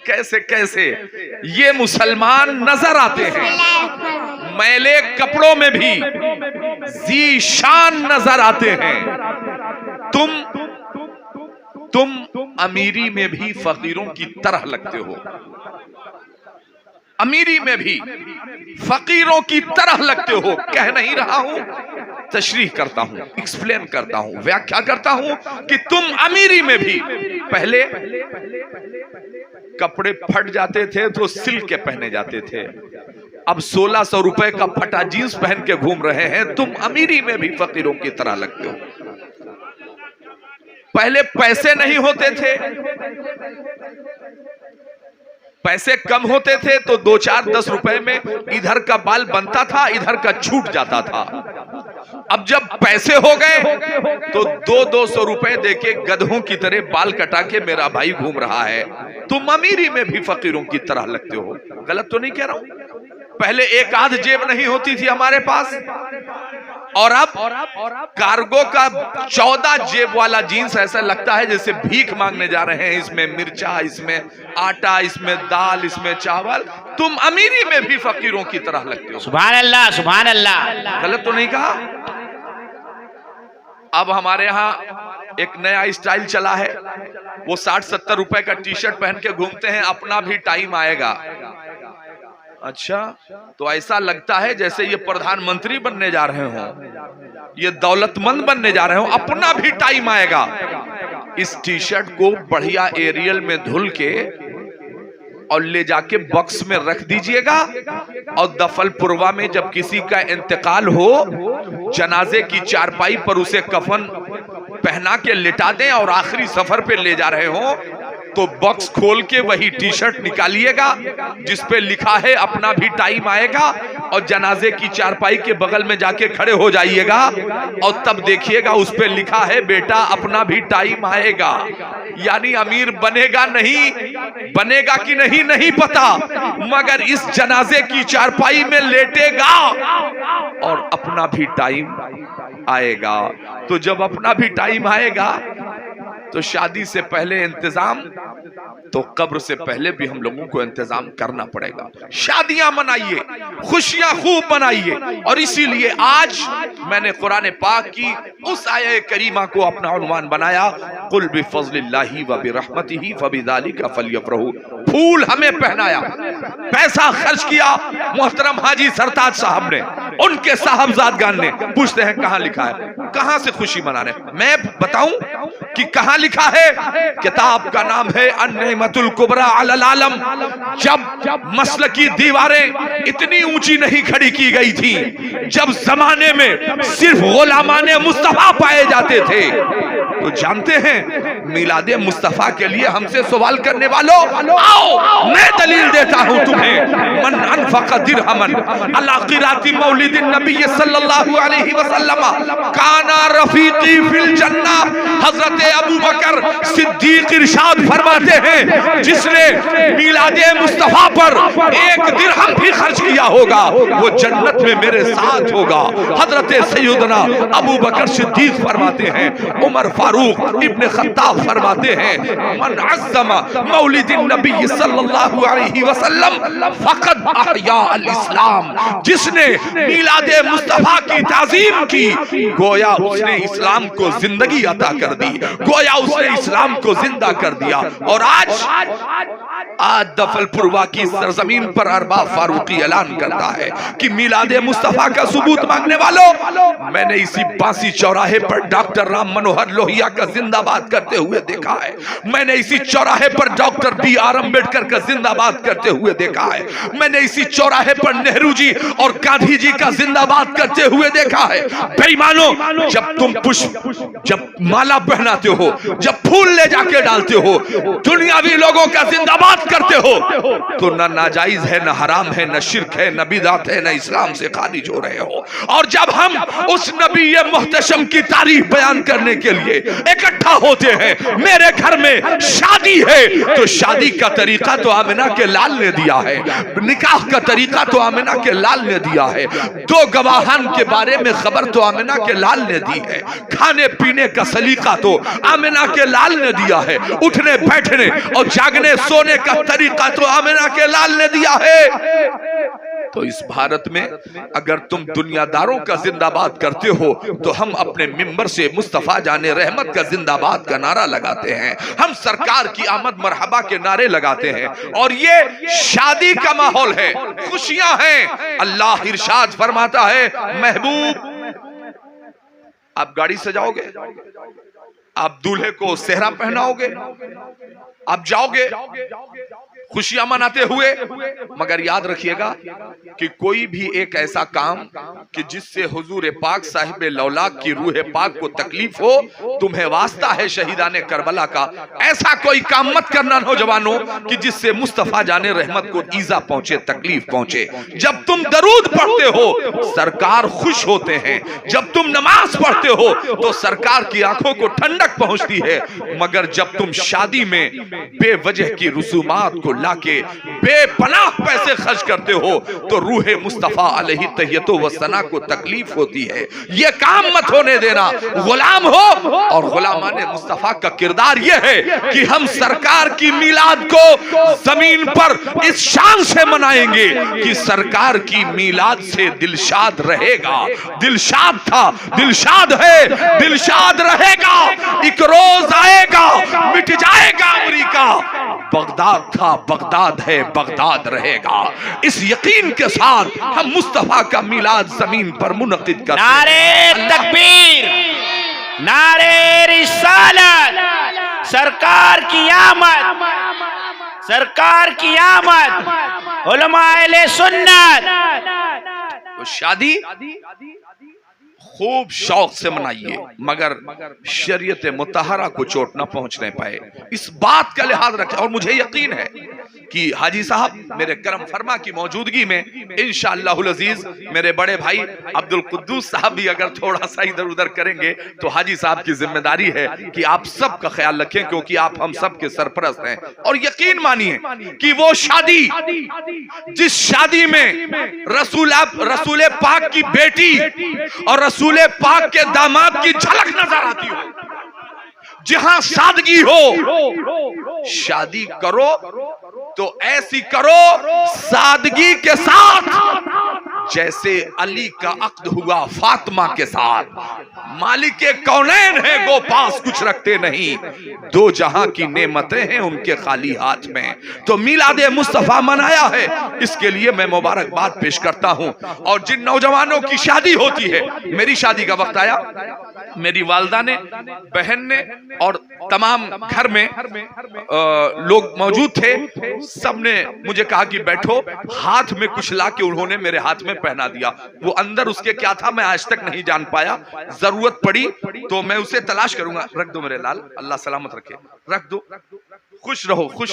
कैसे कैसे ये मुसलमान नजर आते हैं, मैले कपड़ों में भी ज़ीशान नजर आते हैं। तुम अमीरी में भी फकीरों की तरह लगते हो, अमीरी में भी फकीरों की तरह लगते हो। कह नहीं रहा हूं, तशरीह करता हूं, एक्सप्लेन करता हूं, व्याख्या करता हूं कि तुम अमीरी में भी पहले कपड़े फट जाते थे तो सिल्क के पहने जाते थे, अब 1600 रुपए का फटा जींस पहन के घूम रहे हैं। तुम अमीरी में भी फकीरों की तरह लगते हो। पहले पैसे नहीं होते थे, पैसे कम होते थे तो 2-4-10 रुपए में इधर का बाल बनता था, इधर का छूट जाता था। अब जब पैसे हो गए तो 200-200 रुपए देके गधों की तरह बाल कटा के मेरा भाई घूम रहा है। तुम अमीरी में भी फकीरों की तरह लगते हो। गलत तो नहीं कह रहा हूं? पहले एक आध जेब नहीं होती थी हमारे पास, और अब कार्गो का 14 जेब वाला जीन्स ऐसा लगता है जैसे भीख मांगने जा रहे हैं। इसमें मिर्चा, इसमें आटा, इसमें दाल, इसमें चावल। तुम अमीरी में भी फकीरों की तरह लगते हो। सुभान अल्लाह, सुभान अल्लाह। गलत तो नहीं कहा? अब हमारे यहाँ एक नया स्टाइल चला है, वो 60-70 रुपए का टी शर्ट पहन के घूमते हैं, अपना भी टाइम आएगा। अच्छा, तो ऐसा लगता है जैसे ये प्रधानमंत्री बनने जा रहे हो, ये दौलतमंद बनने जा रहे हो, अपना भी टाइम आएगा। इस टी शर्ट को बढ़िया एरियल में धुल के और ले जाके बॉक्स में रख दीजिएगा, और दफलपुरवा में जब किसी का इंतकाल हो, जनाजे की चारपाई पर उसे कफन पहना के लिटा दें और आखिरी सफर पे ले जा रहे हो तो बॉक्स खोल के वही टी शर्ट निकालिएगा जिस पे लिखा है अपना भी टाइम आएगा, और जनाजे की चारपाई के बगल में जाके खड़े हो जाइएगा और तब देखिएगा उस पे लिखा है बेटा अपना भी टाइम आएगा। यानी अमीर बनेगा नहीं, बनेगा कि नहीं नहीं पता, मगर इस जनाजे की चारपाई में लेटेगा और अपना भी टाइम आएगा। तो जब अपना भी टाइम आएगा तो शादी से पहले इंतजाम, तो कब्र से पहले भी हम लोगों को इंतजाम करना पड़ेगा। शादियां मनाइए, खुशियां खूब मनाइए। और इसीलिए आज मैंने कुरान पाक की उस आया करीमा को अपना उन्वान बनाया, कुल बिफज़लिल्लाहि व बिरहमतिही फबिज़ालिका फलयफ़रहू। फूल हमें पहनाया, पैसा खर्च किया मोहतरम हाजी सरताज साहब ने, उनके साहबजादगान ने। पूछते हैं कहां लिखा है, कहां से खुशी मनाने? मैं बताऊं कि कहां लिखा है? किताब का नाम है अन्नेमतुल कुबरा अलल आलम। जब मसल की दीवारें इतनी ऊंची नहीं खड़ी की गई थी, जब जमाने में सिर्फ गुलामाने मुस्तफा पाए जाते थे, तो जानते हैं मिलादे मुस्तफा के लिए हमसे सवाल करने वालों, आओ मैं दलील देता हूं तुम्हें। मन अनफक़ दिरहमन अला क़िराती मौलिदिन नबी सल्लल्लाहु अलैहि वसल्लम काना रफीकी फिल जन्ना। हजरत अबू बकर सिद्दीक इरशाद फरमाते हैं, जिसने मिलादे मुस्तफा पर 1 दिरहम भी खर्च किया होगा वो जन्नत में मेरे साथ होगा। हजरत सैयदना अबू बकर सिद्दीक फरमाते हैं, उमर फारूक इब्ने खत्ताब फरमाते हैं, मन अज़्ज़मा मौलिदिन नबी सल्लल्लाहु अलैहि वसल्लम फ़क़द अहया अल इस्लाम। जिसने मिलादे मुस्तफा की ताज़ीम की, गोया उसने इस्लाम को जिंदगी अता कर दी, गोया उसने इस्लाम को जिंदा कर दिया। और आज दफलपुरवा की सरजमीन पर अरबाब फारूकी ऐलान करता है कि मिलादे मुस्तफा का सबूत मांगने वालों, मैंने इसी बांसी चौराहे पर डॉक्टर राम मनोहर लोहिया का जिंदाबाद करते हुए देखा है, मैंने इसी चौराहे पर डॉक्टर B.R. अम्बेडकर का जिंदाबाद करते हुए देखा है, मैंने इसी चौराहे पर नेहरू जी और गांधी जी का जिंदाबाद करते हुए देखा है। बेईमानों, जब तुम पुष्प, जब माला पहनाते हो, जब फूल ले जाके डालते हो, दुनियावी लोगों का जिंदाबाद करते हो, तो न नाजायज है, न हराम है, न शिर्क है, न बिदात है, न इस्लाम से खारिज हो रहे हो। और जब हम उस नबी मुहतशम की तारीफ बयान करने के लिए इकट्ठा होते हैं। मेरे घर में शादी है तो शादी का तरीका तो आमिना के लाल ने दिया है, निकाह का तरीका तो आमिना के लाल ने दिया है, दो गवाहान के बारे में खबर तो आमिना के लाल ने दी है, खाने पीने का सलीका तो आमिना के लाल ने दिया है, उठने बैठने और जागने सोने का तरीका तो आमिना के लाल ने दिया है। तो इस भारत में अगर तुम दुनियादारों का जिंदाबाद करते हो तो हम अपने मिंबर से मुस्तफा जाने रहमत का जिंदाबाद का नारा लगाते हैं, हम सरकार की आमद मरहबा के नारे लगाते हैं। और ये शादी का माहौल है, खुशियां हैं। अल्लाह इरशाद फरमाता है, महबूब आप गाड़ी सजाओगे, आप दूल्हे को सेहरा पहनाओगे, आप जाओगे खुशियां मनाते हुए, मगर याद रखिएगा कि कोई भी एक ऐसा काम कि जिससे हुजूर पाक साहिब लौलाक की रूह पाक को तकलीफ हो, तुम्हें वास्ता है शहीदाने करबला का, ऐसा कोई काम मत करना नौजवानों कि जिससे मुस्तफा जाने रहमत को ईजा पहुंचे, तकलीफ पहुंचे। जब तुम दरूद पढ़ते हो सरकार खुश होते हैं, जब तुम नमाज पढ़ते हो तो सरकार की आंखों को ठंडक पहुंचती है, मगर जब तुम शादी में बेवजह की रसूमात को लाके बेपनाह पैसे खर्च करते हो तो रूह मुस्तफा अलैहि तहियतो व सना को तकलीफ होती है। ये काम मत होने देना। गुलाम हो और गुलामाने मुस्तफा का किरदार ये है कि हम सरकार की मिलाद को जमीन पर इस शान से मनाएंगे कि सरकार की मिलाद से दिलशाद रहेगा। दिलशाद था, दिलशाद है, दिलशाद रहेगा। एक रोज आएगा मिट जाएगा अमेरिका, बगदाद था, बगदाद है, बगदाद रहेगा। इस यकीन के साथ हम मुस्तफा का मिलाद जमीन पर मुनक़िद करते हैं। नारे तकबीर, नारे रिसालत, सरकार की आमद, सरकार की आमद, उलमा अहले सुन्नत। तो शादी खूब शौक से मनाइए, मगर शरीयत मुतहरा को चोट न पहुंचने पाए, इस बात का लिहाज रखें। और मुझे यकीन है कि हाजी साहब मेरे करम फरमा की मौजूदगी में इंशाअल्लाहुल अजीज मेरे बड़े भाई अब्दुल कुद्दूस साहब भी अगर थोड़ा सा इधर उधर करेंगे तो हाजी साहब की जिम्मेदारी है कि आप सब का ख्याल रखें, क्योंकि आप हम सब के सरपरस्त हैं। और यकीन मानिए कि वो शादी, जिस शादी में रसूल पाक की बेटी और रसूल पाक के दामाद की झलक नजर आती हो, जहां सादगी हो, शादी करो तो ऐसी करो सादगी के साथ जैसे अली का अक्द हुआ फातिमा के साथ। मालिक के कौनैन है गो पास कुछ रखते नहीं, दो जहां की नेमतें हैं उनके खाली हाथ में। तो मिलाद मुस्तफा मनाया है, इसके लिए मैं मुबारकबाद पेश करता हूं। और जिन नौजवानों की शादी होती है, मेरी शादी का वक्त आया, मेरी वालदा ने, बहन ने और तमाम घर में लोग मौजूद थे, सबने मुझे कहा कि बैठो, हाथ में कुछ ला के उन्होंने मेरे हाथ में पहना दिया। वो अंदर उसके क्या था मैं आज तक नहीं जान पाया, जरूरत पड़ी तो मैं उसे तलाश करूंगा। रख दो मेरे लाल, अल्लाह सलामत रखे, रख दो, खुश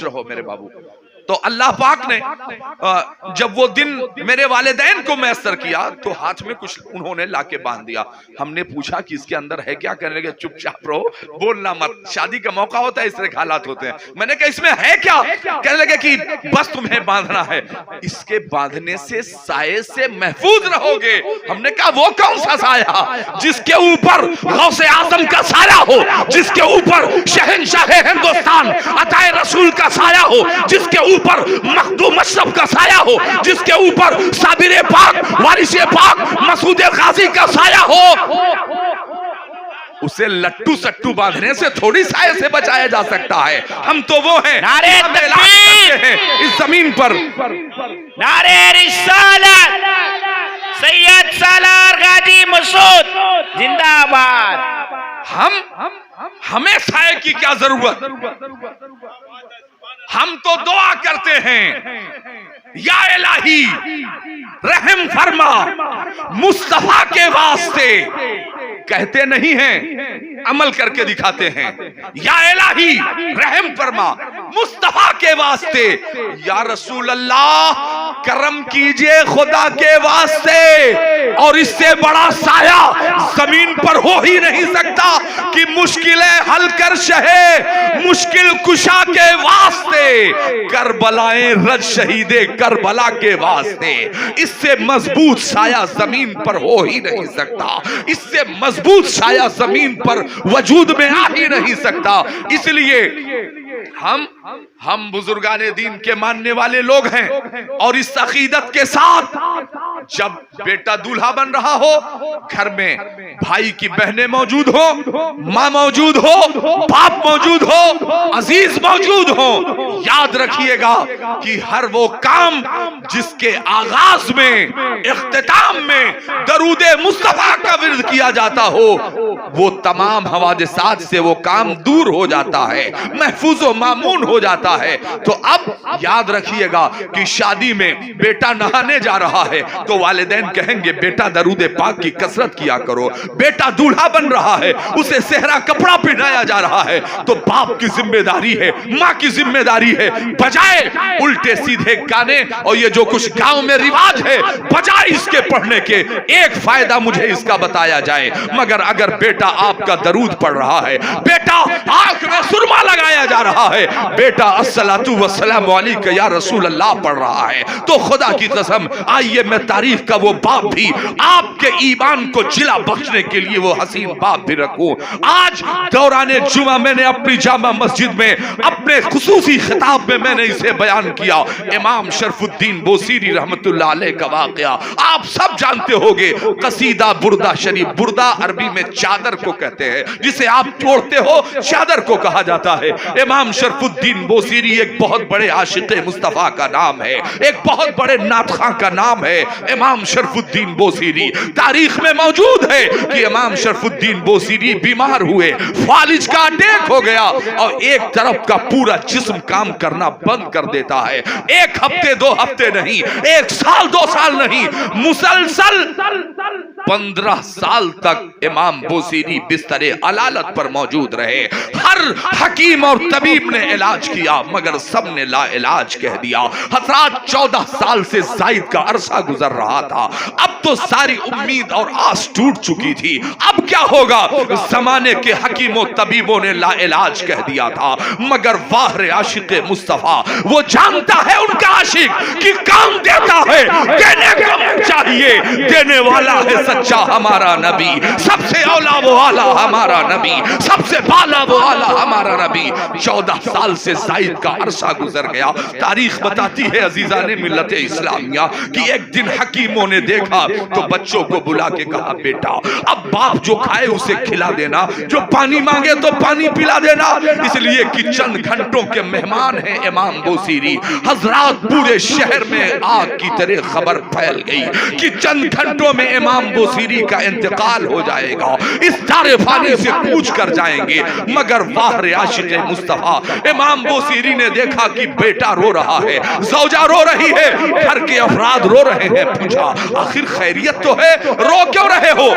रहो मेरे बाबू। तो अल्लाह पाक ने जब वो दिन मेरे वालिदैन को मैसर किया तो हाथ में कुछ उन्होंने लाके बांध दिया। हमने पूछा कि इसके अंदर है क्या? कहने लगे चुपचाप रहो, बोलना मत, शादी का मौका होता है, इस तरह हालात होते हैं। मैंने कहा इसमें है क्या? कहने लगे कि बस तुम्हें बांधना है, इसके बांधने से साये से महफूज रहोगे। हमने कहा वो कौन सा साया? जिसके ऊपर गौसे आजम का साया हो, जिसके ऊपर शहंशाह हिंदुस्तान अताए रसूल का साया हो, जिसके ऊपर मखदूम अशरफ का साया हो, जिसके ऊपर साबिर पाक वारिसे पाक मसूद गाजी का साया हो। उसे लट्टू सट्टू बांधने से थोड़ी साये से बचाया जा सकता है। हम तो वो हैं, नारे तकबीर हैं इस जमीन पर। नारे रिसालत, सैयद सालार गाजी मसूद जिंदाबाद। हमें साये की क्या जरूरत? हम तो दुआ करते हैं, या इलाही रहम फरमा मुस्तफा के वास्ते। कहते नहीं हैं, अमल करके दिखाते हैं। या इलाही रहम फरमा मुस्तफा के वास्ते। या रसूल अल्लाह करम कीजिए खुदा के वास्ते, और इससे बड़ा साया जमीन पर हो ही नहीं सकता कि मुश्किलें हल कर शहे मुश्किल कुशा के वास्ते, करबलाएं रज शहीदे करबला के वास्ते। इससे मजबूत साया जमीन पर हो ही नहीं सकता, इससे मजबूत साया जमीन पर वजूद में आ ही नहीं सकता। इसलिए हम बुजुर्गाने दीन के मानने वाले लोग हैं, और इस अकीदत के साथ जब बेटा दूल्हा बन रहा हो, घर में भाई की बहनें मौजूद हो, माँ मौजूद हो, बाप मौजूद हो, अजीज मौजूद हो, याद रखिएगा कि हर वो काम जिसके आगाज में इख्तिताम में दरूदे मुस्तफा का विर्द किया जाता हो, वो तमाम हवादिसात से वो काम दूर हो जाता है, महफूज व मामून हो जाता है। तो अब याद रखिएगा कि शादी में बेटा नहाने जा रहा है तो वालिदैन कहेंगे बेटा दरूद पाक की कसरत किया करो। बेटा दूल्हा बन रहा है, उसे सेहरा कपड़ा पहनाया जा रहा है, तो बाप की जिम्मेदारी है, माँ की जिम्मेदारी है, बजाय उल्टे सीधे गाने और ये जो कुछ गांव में रिवाज है, बजाय इसके पढ़ने के एक फायदा मुझे इसका बताया जाए। मगर अगर बेटा आपका दरूद पढ़ रहा है, बेटा आंख में सुरमा लगाया जा रहा है, बेटा अस्सलातु वस्सलामु अलैका या रसूल अल्लाह पढ़ रहा है, तो खुदा की कसम आइए मैं तारीफ का वो बाप भी आपके ईमान को जिला बख्शने के लिए वो हसीन बाप भी रखूं। आज दौराने जुमा मैंने अपनी जामा मस्जिद में अपने खुसूसी खिताब में मैंने इसे बयान किया। इमाम शरफुद्दीन बोसीरी रहमतुल्लाह अलैह का वाकया आप सब जानते होंगे। कसीदा बुर्दा शरीफ, बुर्दा अरबी में चादर को कहते हैं, जिसे आप ओढ़ते हो चादर को कहा जाता है। इमाम शरफुद्दीन बोसीरी एक बहुत बड़े आशिक़े मुस्तफा का नाम है, एक बहुत बड़े नातखां का नाम है इमाम शरफुद्दीन बोसीरी। तारीख में मौजूद है कि इमाम शरफुद्दीन बोसीरी बीमार हुए, फालिज का अटैक हो गया और एक तरफ का पूरा जिस्म काम करना बंद कर देता है। एक हफ्ते 2 हफ्ते नहीं, 1 साल 2 साल नहीं, मुसलसल 15 साल तक इमाम बोसीरी बिस्तरे अलालत पर मौजूद रहे। हर हकीम और तबीब ने इलाज किया मगर सब ने ला इलाज कह दिया। हजरात 14 साल से जायद का अरसा गुजर रहा था, अब तो सारी उम्मीद और आस टूट चुकी थी। अब क्या होगा? जमाने के हकीमों तबीबों ने ला इलाज कह दिया था, मगर वाह आशिक़े मुस्तफा, वो जानता है उनका आशिक कि काम देता है, देने को चाहिए, देने वाला है सच्चा हमारा नबी, सबसे औला वो आला हमारा नबी, सबसे बाला वो आला हमारा नबी। 14 साल से जायद का अरसा गुजर गया। तारीख बताती है अजीजाने मिल्लत इस्लामिया कि एक दिन हकीमों ने देखा तो बच्चों को बुला के कहा, बेटा अब बाप जो खाए उसे खिला देना, जो पानी मांगे तो पानी पिला देना, इसलिए कि चंद घंटों के मेहमान हैं इमाम बोसीरी। हजरात पूरे शहर में आग की तरह खबर फैल गई कि चंद घंटों में इमाम बोसीरी का इंतकाल हो जाएगा, इस दारे फानी से कूच कर जाएंगे। मगर वाह आशिक़े मुस्तफा, इमाम बोसीरी ने देखा कि बेटा रो रहा है, ज़ौजा रो रही है, घर के अफराद रो रहे हैं। पूछा, आखिर खैरियत तो है, रो क्यों रहे हो?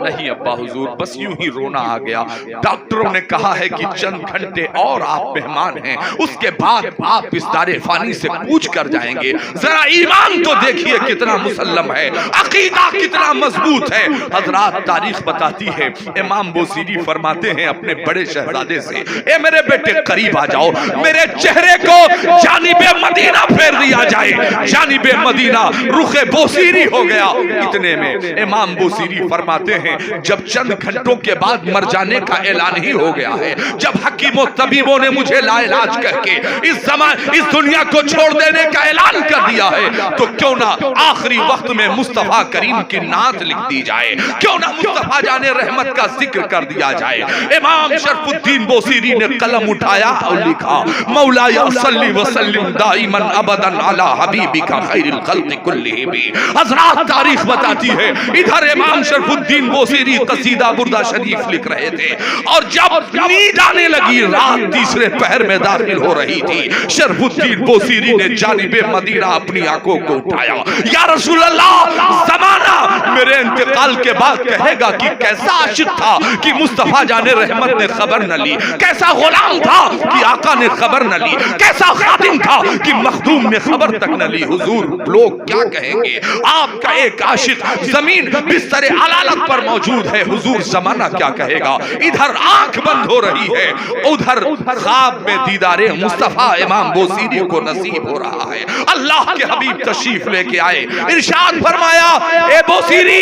नहीं अब्बा हुजूर, बस यूं ही रोना आ गया। डॉक्टरों ने कहा है कि चंद घंटे और आप मेहमान हैं, उसके बाद आप इस दारे फानी से कूच कर जाएंगे। जरा ईमान तो देखिए कितना मुसल्लम है, अकीदा कितना मजबूत है। हजरात तारीख बताती है, इमाम बोसीरी फरमाते हैं अपने बड़े शहजादे से, ए मेरे बेटे करीब आ जाओ, मेरे चेहरे को जानिबे मदीना फेर दिया जाए। जानिबे मदीना रुखे बोसीरी हो गया। इतने में इमाम बोसीरी फरमाते हैं, जब चंद घंटों के बाद मर जाने का ऐलान ही हो गया है, जब हकीमों तबीबों ने मुझे लाइलाज करके इस दुनिया को छोड़ देने का ऐलान कर दिया है, तो क्यों ना आखिरी वक्त में मुस्तफा करीम की नात लिख दी जाए, क्यों ना मुस्तफा जाने रहमत का जिक्र कर दिया जाए। इमाम शरफुद्दीन बोसीरी ने कलम उठाया और लिखा, मौलाया सल्ली व सल्लिम दाइमन अबदन अला हबीबिका खैरिल खल्क़ि कुल्लिहिम। हजरात तारीख बताती है, इधर इमाम शरफुद्दीन बोसीरी कसीदा बुर्दा शरीफ लिख रहे थे और जब नींद आने लगी, रात तीसरे पहर में दाखिल हो रही थी, शरफुद्दीन बोसीरी ने जानिबे मदीना अपनी आंखों को उठाया। या रसूल अल्लाह, जमाना मेरे इंतकाल के बाद कहेगा कि कैसा आशिक था कि मुस्तफा जाने रहमत ने खबर न ली, कैसा गुलाम था कि आका ने खबर न ली, कैसा खादिम था देखा कि मखदूम ने खबर तक न ली, हुजूर लोग क्या कहेंगे, आपका एक आशिक जमीन बिस्तर अलालत पर मौजूद है, हुजूर जमाना क्या कहेगा। इधर आंख बंद हो रही है, उधर ख्वाब में दीदारे मुस्तफा इमाम बोसीरी को नसीब हो रहा है। अल्लाह के हबीब तशरीफ लेके आए, इरशाद फरमाया, ए बोसीरी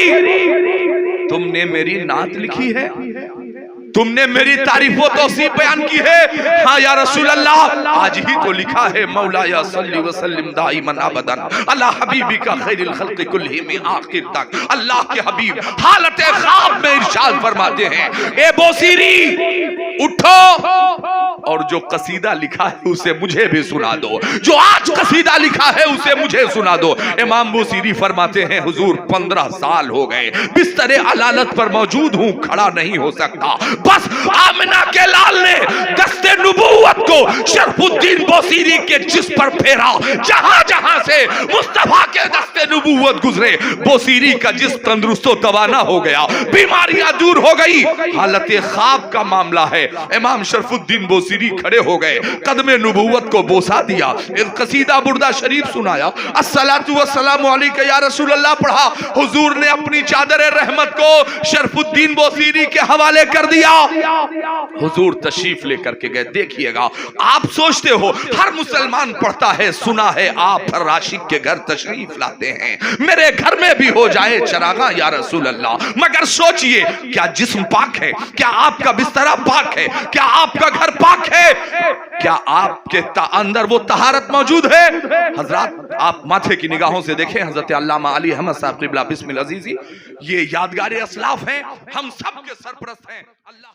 तुमने मेरी नात लिखी है, तुमने मेरी तारीफो तौसीफ बयान की है। हाँ या रसूल अल्लाह, आज ही तो लिखा है, मौला या सल्ली व सल्लिम दाइमन अबदन अला हबीबी का खैरुल खल्क़ि कुल्लिहिम में आखिर तक। अल्लाह के हबीब हालत ख्वाब में इरशाद फरमाते हैं, ए बोसीरी उठो और जो कसीदा लिखा है उसे मुझे भी सुना दो, जो आज कसीदा लिखा है उसे मुझे सुना दो। इमाम बोसीरी फरमाते हैं, हुजूर 15 साल हो गए, बिस्तर अलालत पर मौजूद हूं, खड़ा नहीं हो सकता। बस आमिना के लाल ने दस्ते नुबुव्वत को शरफुद्दीन बोसीरी के जिस्म पर फेरा, जहां जहां से मुस्तफा के दस्ते नुबुव्वत गुजरे, बोसीरी का जिस्म तंदुरुस्तो तवाना हो गया, बीमारियां दूर हो गई। हालत ख्वाब का मामला है। इमाम शरफुद्दीन बोसीरी खड़े हो गए, कदमे नुबुव्वत को बोसा दिया, एक कसीदा बुर्दा शरीफ सुनाया, अस्सलातु वस्सलामु अलैका या रसूल अल्लाह पढ़ा। हुजूर ने अपनी चादर रहमत को शरफुद्दीन बोसीरी के हवाले कर दिया। हुजूर तशरीफ लेकर के गए। देखिएगा, आप सोचते हो हर मुसलमान पढ़ता है, सुना है, आप हर आशिक के घर तशरीफ लाते हैं, मेरे घर में भी हो जाए चरागा या रसूल अल्लाह। मगर सोचिए, क्या जिस्म पाक है, क्या आपका बिस्तरा पाक है, क्या आपका घर पाक है, क्या आपके अंदर वो तहारत मौजूद है। हजरात, आप माथे की निगाहों से देखें, हजरत अल्लामा अली अहमद साहब क़िबला बिस्मिल अजीज़ी, ये यादगार असलाफ हैं, हम सब के सरपरस्त हैं। अल्लाह